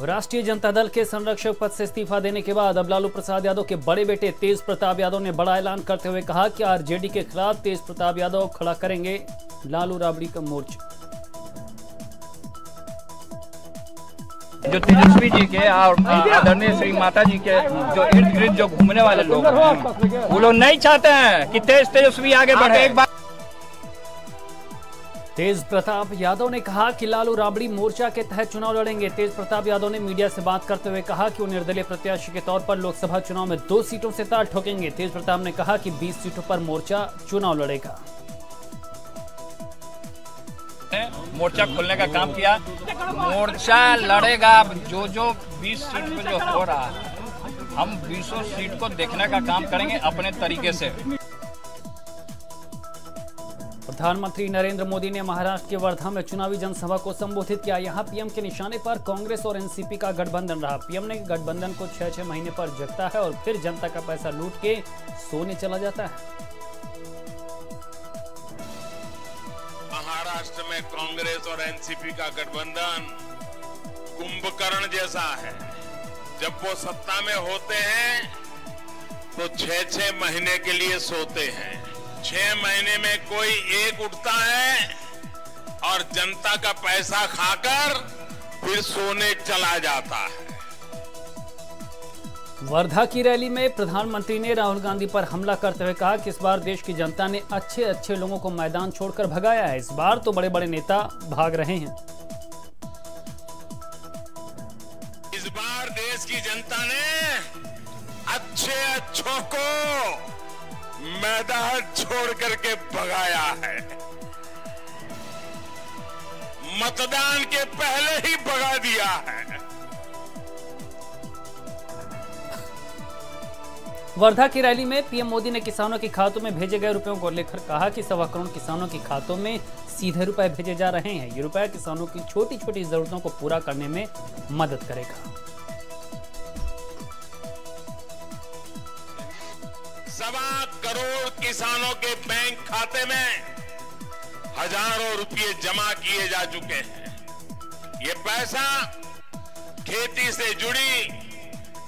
राष्ट्रीय जनता दल के संरक्षक पद से इस्तीफा देने के बाद अब लालू प्रसाद यादव के बड़े बेटे तेज प्रताप यादव ने बड़ा ऐलान करते हुए कहा कि आरजेडी के खिलाफ तेज प्रताप यादव खड़ा करेंगे लालू राबड़ी का मोर्चा। जो तेजस्वी जी के और आदरणीय श्री माता जी के जो इर्द गिर्द जो घूमने वाले लोग हैं, वो लोग नहीं चाहते हैं कि तेजस्वी आगे बढ़े। एक बार तेज प्रताप यादव ने कहा कि लालू राबड़ी मोर्चा के तहत चुनाव लड़ेंगे। तेज प्रताप यादव ने मीडिया से बात करते हुए कहा कि वो निर्दलीय प्रत्याशी के तौर पर लोकसभा चुनाव में 2 सीटों से ताल ठोकेंगे। तेज प्रताप ने कहा कि 20 सीटों पर मोर्चा चुनाव लड़ेगा। मोर्चा खोलने का काम किया, मोर्चा लड़ेगा। जो 20 सीट पे जो हो रहा है, हम 20 सीट को देखने का काम करेंगे अपने तरीके से। प्रधानमंत्री नरेंद्र मोदी ने महाराष्ट्र के वर्धा में चुनावी जनसभा को संबोधित किया। यहां पीएम के निशाने पर कांग्रेस और एनसीपी का गठबंधन रहा। पीएम ने गठबंधन को 6-6 महीने पर जगता है और फिर जनता का पैसा लूट के सोने चला जाता है। महाराष्ट्र में कांग्रेस और एनसीपी का गठबंधन कुंभकर्ण जैसा है। जब वो सत्ता में होते हैं तो 6-6 महीने के लिए सोते हैं। 6 महीने में कोई एक उठता है और जनता का पैसा खाकर फिर सोने चला जाता है। वर्धा की रैली में प्रधानमंत्री ने राहुल गांधी पर हमला करते हुए कहा कि इस बार देश की जनता ने अच्छे लोगों को मैदान छोड़कर भगाया है। इस बार तो बड़े नेता भाग रहे हैं। इस बार देश की जनता ने अच्छों को मैदान छोड़ करके भगाया है। मतदान के पहले ही भगा दिया है। वर्धा की रैली में पीएम मोदी ने किसानों के खातों में भेजे गए रुपयों को लेकर कहा कि 1.25 करोड़ किसानों के खातों में सीधे रुपए भेजे जा रहे हैं। ये रुपए किसानों की छोटी जरूरतों को पूरा करने में मदद करेगा। 1.25 करोड़ किसानों के बैंक खाते में हजारों रुपये जमा किए जा चुके हैं। ये पैसा खेती से जुड़ी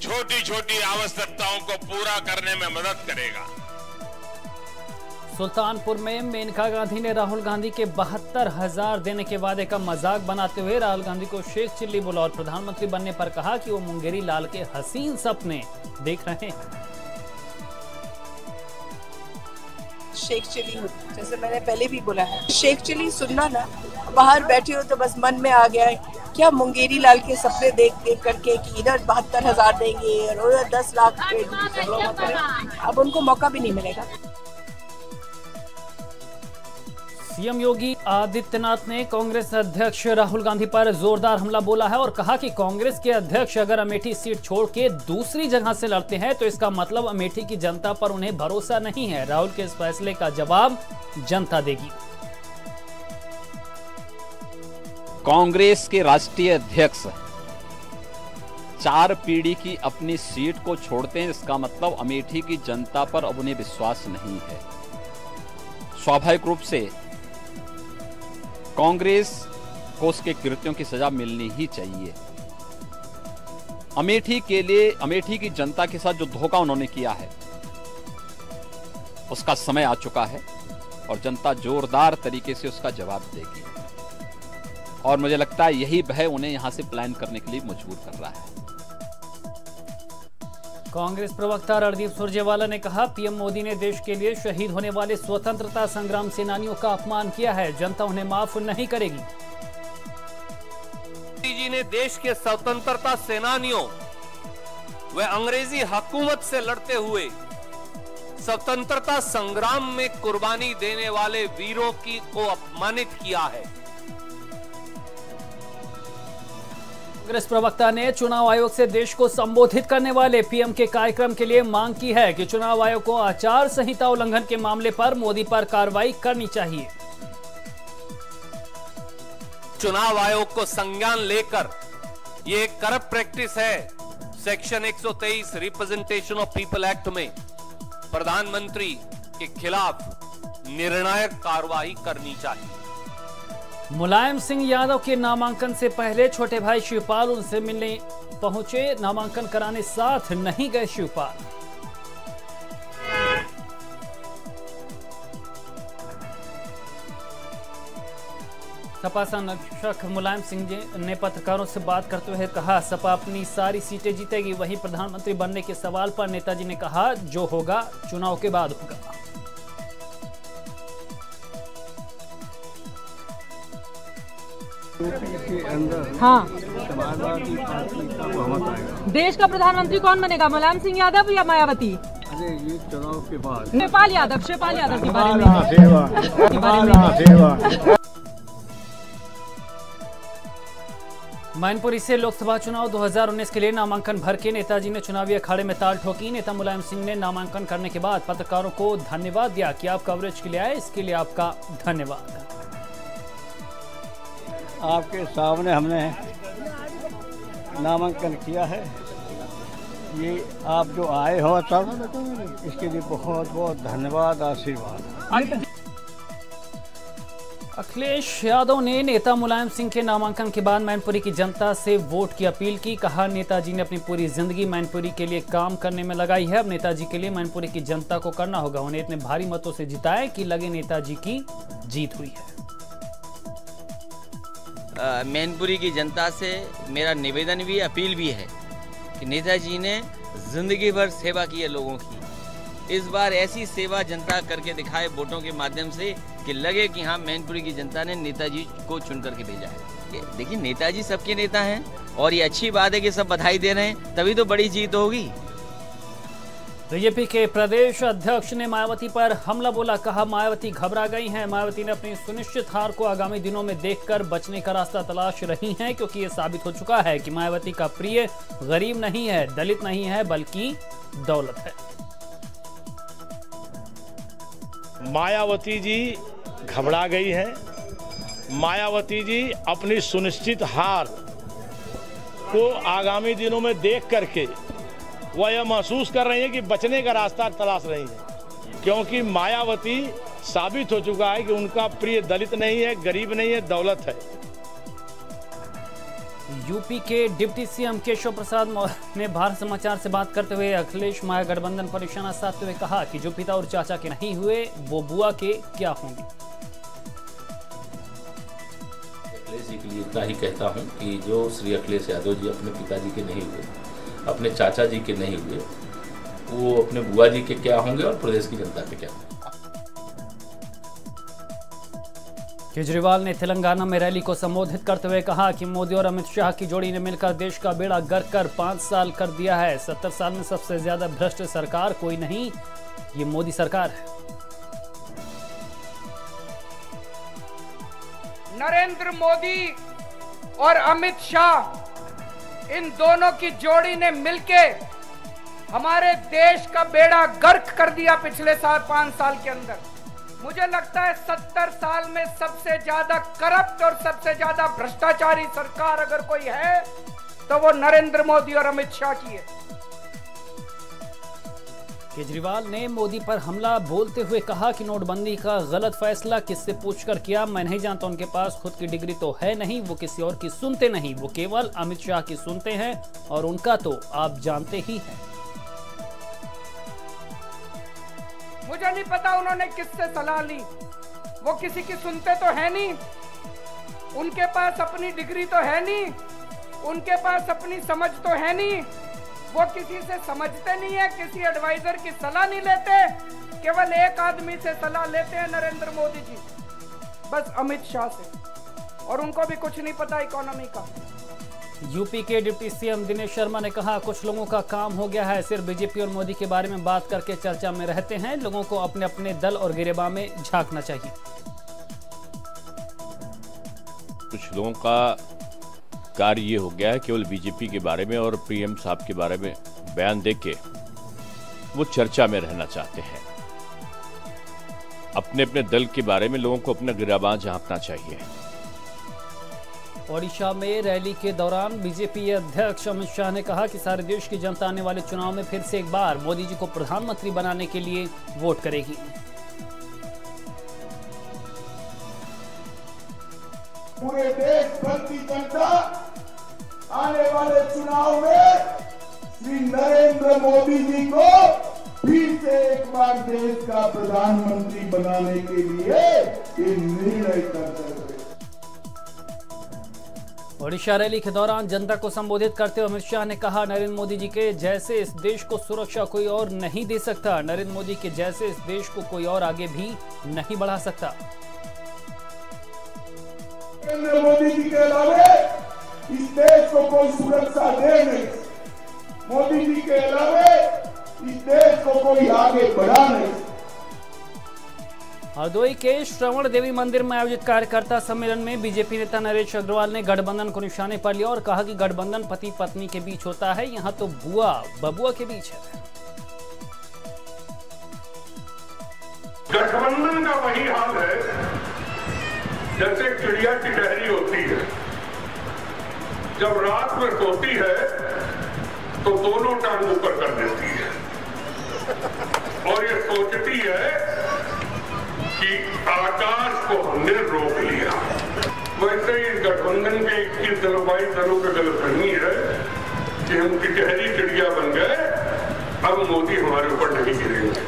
छोटी आवश्यकताओं को पूरा करने में मदद करेगा। सुल्तानपुर में मेनका गांधी ने राहुल गांधी के 72,000 देने के वादे का मजाक बनाते हुए राहुल गांधी को शेख चिल्ली बोला और प्रधानमंत्री बनने पर कहा कि वो मुंगेरी लाल के हसीन सपने देख रहे हैं। शेख चिली, जैसे मैंने पहले भी बोला है, शेख चिली सुनना ना, बाहर बैठे हो तो बस मन में आ गया है क्या मुंगेरी लाल के सपने देख करके कि इधर 72,000 देंगे और उधर 10 लाख अब उनको मौका भी नहीं मिलेगा। सीएम योगी आदित्यनाथ ने कांग्रेस अध्यक्ष राहुल गांधी पर जोरदार हमला बोला है और कहा कि कांग्रेस के अध्यक्ष अगर अमेठी सीट छोड़ के दूसरी जगह से लड़ते हैं तो इसका मतलब अमेठी की जनता पर उन्हें भरोसा नहीं है। राहुल के इस फैसले का जवाब जनता देगी। कांग्रेस के राष्ट्रीय अध्यक्ष 4 पीढ़ी की अपनी सीट को छोड़ते हैं, इसका मतलब अमेठी की जनता पर अब उन्हें विश्वास नहीं है। स्वाभाविक रूप से कांग्रेस को उसके कृत्यों की सजा मिलनी ही चाहिए। अमेठी के लिए, अमेठी की जनता के साथ जो धोखा उन्होंने किया है उसका समय आ चुका है और जनता जोरदार तरीके से उसका जवाब देगी और मुझे लगता है यही भय उन्हें यहां से प्लान करने के लिए मजबूर कर रहा है। कांग्रेस प्रवक्ता रणदीप सुरजेवाला ने कहा पीएम मोदी ने देश के लिए शहीद होने वाले स्वतंत्रता संग्राम सेनानियों का अपमान किया है, जनता उन्हें माफ नहीं करेगी। मोदी जी ने देश के स्वतंत्रता सेनानियों व अंग्रेजी हुकूमत से लड़ते हुए स्वतंत्रता संग्राम में कुर्बानी देने वाले वीरों को अपमानित किया है। कांग्रेस प्रवक्ता ने चुनाव आयोग से देश को संबोधित करने वाले पीएम के कार्यक्रम के लिए मांग की है कि चुनाव आयोग को आचार संहिता उल्लंघन के मामले पर मोदी पर कार्रवाई करनी चाहिए। चुनाव आयोग को संज्ञान लेकर ये एक करप्ट प्रैक्टिस है। Section 123 representation of people act में प्रधानमंत्री के खिलाफ निर्णायक कार्रवाई करनी चाहिए। मुलायम सिंह यादव के नामांकन से पहले छोटे भाई शिवपाल उनसे मिलने पहुंचे। नामांकन कराने साथ नहीं गए शिवपाल। सपा संरक्षक मुलायम सिंह जी ने पत्रकारों से बात करते हुए कहा, सपा अपनी सारी सीटें जीतेगी। वहीं प्रधानमंत्री बनने के सवाल पर नेताजी ने कहा, जो होगा चुनाव के बाद होगा। के अंदर हाँ, समाजवादी पार्टी का बहुमत आएगा। देश का प्रधानमंत्री कौन बनेगा, मुलायम सिंह यादव या मायावती? अरे ये चुनाव के बाद शिवपाल यादव के बारे में। मैनपुरी से लोकसभा चुनाव 2019 के लिए नामांकन भर के नेताजी ने चुनावी अखाड़े में ताल ठोकी। नेता मुलायम सिंह ने नामांकन करने के बाद पत्रकारों को धन्यवाद दिया कि आप कवरेज के लिए आए, इसके लिए आपका धन्यवाद। आपके सामने हमने नामांकन किया है, ये आप जो आए हो तब इसके लिए बहुत बहुत धन्यवाद, आशीर्वाद। अखिलेश यादव ने नेता मुलायम सिंह के नामांकन के बाद मैनपुरी की जनता से वोट की अपील की। कहा, नेताजी ने अपनी पूरी जिंदगी मैनपुरी के लिए काम करने में लगाई है। अब नेताजी के लिए मैनपुरी की जनता को करना होगा। उन्हें इतने भारी मतों से जिताए कि लगे नेताजी की जीत हुई है। मैनपुरी की जनता से मेरा निवेदन भी, अपील भी है कि नेताजी ने जिंदगी भर सेवा की है लोगों की। इस बार ऐसी सेवा जनता करके दिखाए वोटों के माध्यम से कि लगे कि हाँ, मैनपुरी की जनता ने नेताजी को चुन करके भेजा है। देखिए, नेताजी सबके नेता हैं और ये अच्छी बात है कि सब बधाई दे रहे हैं, तभी तो बड़ी जीत होगी। बीजेपी के प्रदेश अध्यक्ष ने मायावती पर हमला बोला। कहा, मायावती घबरा गई हैं। मायावती ने अपनी सुनिश्चित हार को आगामी दिनों में देखकर बचने का रास्ता तलाश रही हैं, क्योंकि ये साबित हो चुका है कि मायावती का प्रिय गरीब नहीं है, दलित नहीं है, बल्कि दौलत है। मायावती जी घबरा गई हैं। मायावती जी अपनी सुनिश्चित हार को आगामी दिनों में देख करके वह यह महसूस कर रही हैं कि बचने का रास्ता तलाश रही हैं, क्योंकि मायावती साबित हो चुका है कि उनका प्रिय दलित नहीं है, गरीब नहीं है, दौलत है। यूपी के डिप्टी सीएम केशव प्रसाद मौर्य ने भारत समाचार से बात करते हुए अखिलेश माया गठबंधन पर निशाना साधते हुए कहा कि जो पिता और चाचा के नहीं हुए वो बुआ के क्या होंगे। अखिलेश जी के लिए इतना ही कहता हूं कि जो श्री अखिलेश यादव जी अपने पिताजी के नहीं हुए, अपने चाचा जी के नहीं हुए, वो अपने बुआ जी के क्या होंगे और प्रदेश की जनता के क्या होंगे। केजरीवाल ने तेलंगाना में रैली को संबोधित करते हुए कहा कि मोदी और अमित शाह की जोड़ी ने मिलकर देश का बेड़ा गर्क कर 5 साल कर दिया है। 70 साल में सबसे ज्यादा भ्रष्ट सरकार कोई नहीं, ये मोदी सरकार है। नरेंद्र मोदी और अमित शाह, इन दोनों की जोड़ी ने मिलके हमारे देश का बेड़ा गर्क कर दिया पिछले 5 साल के अंदर। मुझे लगता है 70 साल में सबसे ज्यादा करप्ट और सबसे ज्यादा भ्रष्टाचारी सरकार अगर कोई है तो वो नरेंद्र मोदी और अमित शाह की है। केजरीवाल ने मोदी पर हमला बोलते हुए कहा कि नोटबंदी का गलत फैसला किससे पूछकर किया, मैं नहीं जानता। उनके पास खुद की डिग्री तो है नहीं, वो किसी और की सुनते नहीं, वो केवल अमित शाह की सुनते हैं और उनका तो आप जानते ही हैं। मुझे नहीं पता उन्होंने किससे सलाह ली, वो किसी की सुनते तो है नहीं, उनके पास अपनी डिग्री तो है नहीं, उनके पास अपनी समझ तो है नहीं, वो किसी से समझते नहीं है, किसी एडवाइजर की सलाह नहीं लेते, केवल एक आदमी से सलाह लेते हैं, नरेंद्र मोदी जी, बस अमित शाह से, और उनको भी कुछ नहीं पता इकोनॉमी का। यूपी के डिप्टी सीएम दिनेश शर्मा ने कहा, कुछ लोगों का काम हो गया है, सिर्फ बीजेपी और मोदी के बारे में बात करके चर्चा में रहते हैं। लोगों को अपने अपने दल और गिरेबान में झांकना चाहिए। कुछ लोगों का कार्य ये हो गया है केवल बीजेपी के बारे में और पीएम साहब के बारे में बयान देके वो चर्चा में रहना चाहते हैं। अपने अपने दल के बारे में लोगों को अपना गिरेबान झांकना चाहिए। ओडिशा में रैली के दौरान बीजेपी अध्यक्ष अमित शाह ने कहा कि सारे देश की जनता आने वाले चुनाव में फिर से एक बार मोदी जी को प्रधानमंत्री बनाने के लिए वोट करेगी। पूरे देश भर की जनता आने वाले चुनाव में श्री नरेंद्र मोदी जी को फिर से एक बार देश का प्रधानमंत्री बनाने के लिए ये निर्णय करते हुए। ओडिशा रैली के दौरान जनता को संबोधित करते हुए अमित शाह ने कहा, नरेंद्र मोदी जी के जैसे इस देश को सुरक्षा कोई और नहीं दे सकता। नरेंद्र मोदी के जैसे इस देश को कोई और आगे भी नहीं बढ़ा सकता। नरेंद्र मोदी जी के अलावा इस देश को कोई सुरक्षा दे नहीं, मोदी जी के अलावा इस देश को कोई आगे बढ़ा नहीं। हरदोई के श्रवण देवी मंदिर में आयोजित कार्यकर्ता सम्मेलन में बीजेपी नेता नरेश अग्रवाल ने गठबंधन को निशाने पर लिया और कहा कि गठबंधन पति पत्नी के बीच होता है, यहाँ तो बुआ बबुआ के बीच है। गठबंधन का वही हाल है जैसे चिड़िया की टहरी होती है, जब रात में सोती है तो दोनों टांग ऊपर कर देती है और ये सोचती है कि आकाश को हमने रोक लिया। वैसे ही गठबंधन के 21 दलों 22 दलों की गलतफहमी है कि हम टिटहरी चिड़िया बन गए, अब मोदी हमारे ऊपर नहीं गिरेंगे।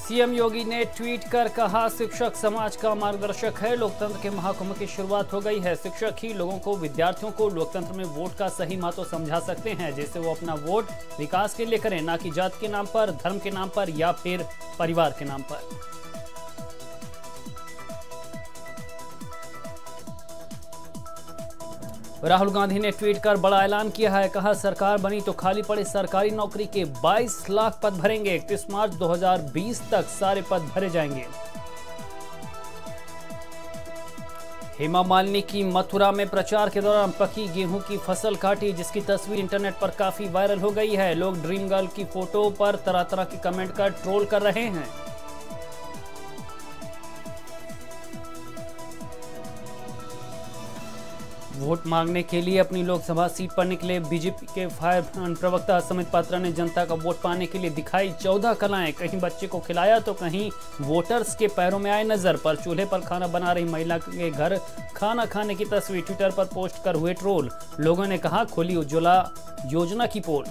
सीएम योगी ने ट्वीट कर कहा, शिक्षक समाज का मार्गदर्शक है। लोकतंत्र के महाकुंभ की शुरुआत हो गई है। शिक्षक ही लोगों को, विद्यार्थियों को लोकतंत्र में वोट का सही महत्व समझा सकते हैं, जिससे वो अपना वोट विकास के लिए करें, ना कि जात के नाम पर, धर्म के नाम पर या फिर परिवार के नाम पर। राहुल गांधी ने ट्वीट कर बड़ा ऐलान किया है। कहा, सरकार बनी तो खाली पड़ी सरकारी नौकरी के 22 लाख पद भरेंगे। 31 मार्च 2020 तक सारे पद भरे जाएंगे। हेमा मालिनी की मथुरा में प्रचार के दौरान पकी गेहूं की फसल काटी, जिसकी तस्वीर इंटरनेट पर काफी वायरल हो गई है। लोग ड्रीम गर्ल की फोटो पर तरह तरह के कमेंट कर ट्रोल कर रहे हैं। वोट मांगने के लिए अपनी लोकसभा सीट पर निकले बीजेपी के फायर प्रवक्ता समित पात्रा ने जनता का वोट पाने के लिए दिखाई 14 कलाएं। कहीं बच्चे को खिलाया तो कहीं वोटर्स के पैरों में आए नजर। पर चूल्हे पर खाना बना रही महिला के घर खाना खाने की तस्वीर ट्विटर पर पोस्ट कर हुए ट्रोल। लोगों ने कहा, खुली उज्ज्वला योजना की पोल।